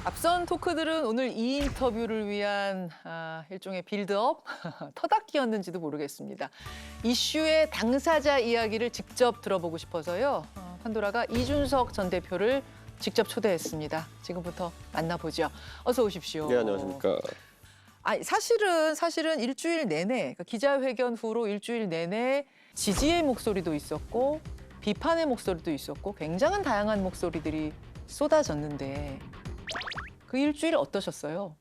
앞선 토크들은 오늘 이 인터뷰를 위한 일종의 빌드업, 터닥기였는지도 모르겠습니다. 이슈의 당사자 이야기를 직접 들어보고 싶어서요. 판도라가 이준석 전 대표를 직접 초대했습니다. 지금부터 만나보죠. 어서 오십시오. 네, 안녕하십니까. 사실은 일주일 내내, 그러니까 기자회견 후로 일주일 내내 지지의 목소리도 있었고 비판의 목소리도 있었고 굉장한 다양한 목소리들이 쏟아졌는데 그 일주일 어떠셨어요?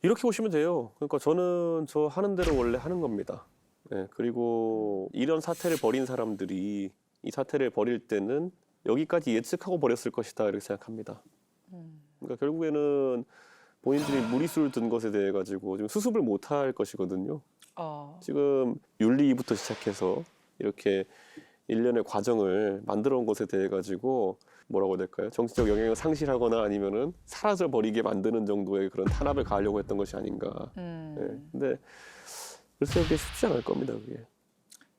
이렇게 보시면 돼요. 그러니까 저는 저 하는 대로 원래 하는 겁니다. 네, 그리고 이런 사태를 벌인 사람들이 이 사태를 벌일 때는 여기까지 예측하고 벌였을 것이다 이렇게 생각합니다. 그러니까 결국에는 본인들이 무리수를 둔 것에 대해 가지고 지금 수습을 못할 것이거든요. 지금 윤리부터 시작해서 이렇게 일련의 과정을 만들어 온 것에 대해 가지고 뭐라고 해야 될까요? 정치적 영향을 상실하거나 아니면은 사라져 버리게 만드는 정도의 그런 탄압을 가하려고 했던 것이 아닌가. 네. 근데 글쎄 그게 쉽지 않을 겁니다. 그게.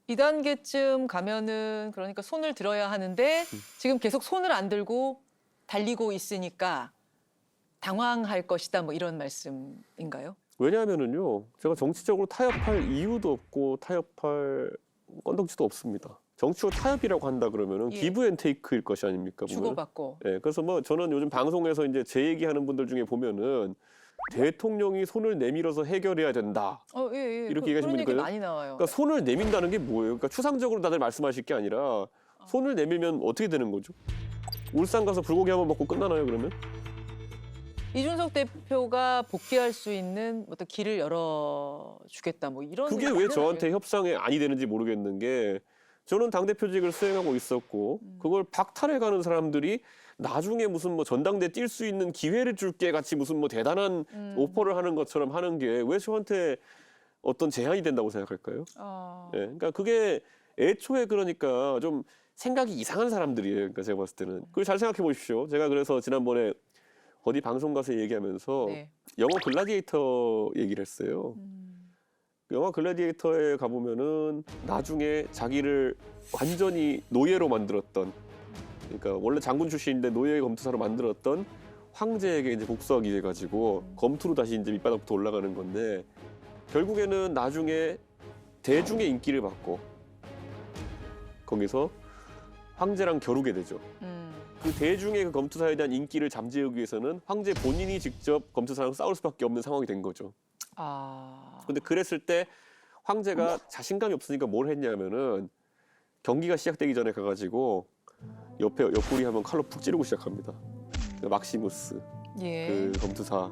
2단계쯤 가면은 그러니까 손을 들어야 하는데 지금 계속 손을 안 들고 달리고 있으니까 당황할 것이다 뭐 이런 말씀인가요? 왜냐하면은요. 제가 정치적으로 타협할 이유도 없고 타협할 건덕지도 없습니다. 정치로 타협이라고 한다 그러면은 기브 앤 테이크일 것이 아닙니까? 보면. 주고받고. 네, 그래서 뭐 저는 요즘 방송에서 이제 제 얘기하는 분들 중에 보면은 대통령이 손을 내밀어서 해결해야 된다. 예. 이렇게 얘기하시는 분이 있거든요. 많이 나와요. 그러니까 손을 내민다는 게 뭐예요? 그러니까 추상적으로 다들 말씀하실 게 아니라 손을 내밀면 어떻게 되는 거죠? 울산 가서 불고기 한번 먹고 끝나나요 그러면? 이준석 대표가 복귀할 수 있는 어떤 길을 열어주겠다 뭐 이런. 그게 왜 저한테 협상에 아니 되는지 모르겠는 게 저는 당대표직을 수행하고 있었고 그걸 박탈해가는 사람들이 나중에 무슨 뭐 전당대 뛸 수 있는 기회를 줄게 같이 무슨 뭐 대단한 오퍼를 하는 것처럼 하는 게 왜 저한테 어떤 제한이 된다고 생각할까요? 예, 그러니까 그게 애초에 그러니까 좀 생각이 이상한 사람들이에요. 그러니까 제가 봤을 때는 그걸 잘 생각해 보십시오. 제가 그래서 지난번에 어디 방송 가서 얘기하면서 영어 글라디에이터 얘기를 했어요. 영화 글래디에이터에 가보면은 나중에 자기를 완전히 노예로 만들었던, 그러니까 원래 장군 출신인데 노예 검투사로 만들었던 황제에게 이제 복수하기 위해 가지고 검투로 다시 이제 밑바닥부터 올라가는 건데 결국에는 나중에 대중의 인기를 받고 거기서 황제랑 겨루게 되죠. 그 대중의 그 검투사에 대한 인기를 잠재우기 위해서는 황제 본인이 직접 검투사랑 싸울 수밖에 없는 상황이 된 거죠. 근데 그랬을 때 황제가 자신감이 없으니까 뭘 했냐면은 경기가 시작되기 전에 가가지고 옆구리 한번 칼로 푹 찌르고 시작합니다. 막시무스 그 검투사에게.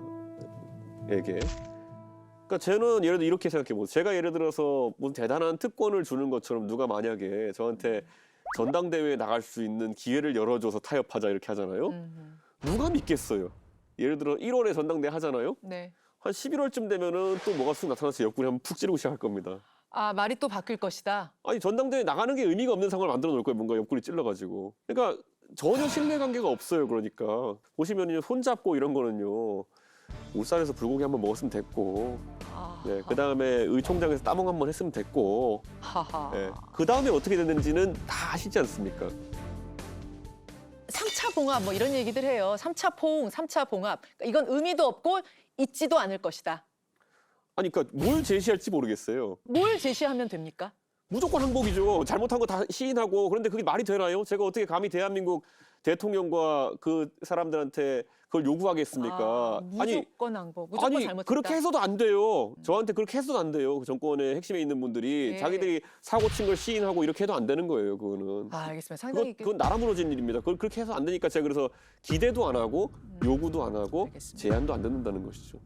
그러니까 저는 예를 들어 이렇게 생각해보세요. 제가 예를 들어서 무슨 대단한 특권을 주는 것처럼 누가 만약에 저한테 전당대회에 나갈 수 있는 기회를 열어줘서 타협하자 이렇게 하잖아요. 누가 믿겠어요? 예를 들어 1월에 전당대회 하잖아요. 한 11월쯤 되면은 또 뭐가 쑥 나타나서 옆구리 한번 푹 찌르고 시작할 겁니다. 말이 또 바뀔 것이다. 아니 전당대회 나가는 게 의미가 없는 상황을 만들어 놓을 거예요. 뭔가 옆구리 찔러가지고. 그러니까 전혀 신뢰관계가 없어요. 그러니까 보시면요 손잡고 이런 거는요 울산에서 불고기 한번 먹었으면 됐고, 네, 그 다음에 의총장에서 따봉 한번 했으면 됐고, 네, 그 다음에 어떻게 됐는지는 다 아시지 않습니까? 3차 봉합 뭐 이런 얘기들 해요. 3차 포옹, 3차 봉합. 이건 의미도 없고 있지도 않을 것이다. 아니, 그러니까 뭘 제시할지 모르겠어요. 뭘 제시하면 됩니까? 무조건 항복이죠. 잘못한 거 다 시인하고. 그런데 그게 말이 되나요? 제가 어떻게 감히 대한민국 대통령과 그 사람들한테 그걸 요구하겠습니까? 무조건 항복, 무조건 잘못했다. 그렇게 해서도 안 돼요. 저한테 그렇게 해서도 안 돼요. 그 정권의 핵심에 있는 분들이 자기들이 사고 친 걸 시인하고 이렇게 해도 안 되는 거예요. 그거는. 알겠습니다. 상당히 그건 나라 무너진 일입니다. 그걸 그렇게 해서 안 되니까 제가 그래서 기대도 안 하고 요구도 안 하고 알겠습니다. 제안도 안 듣는다는 것이죠.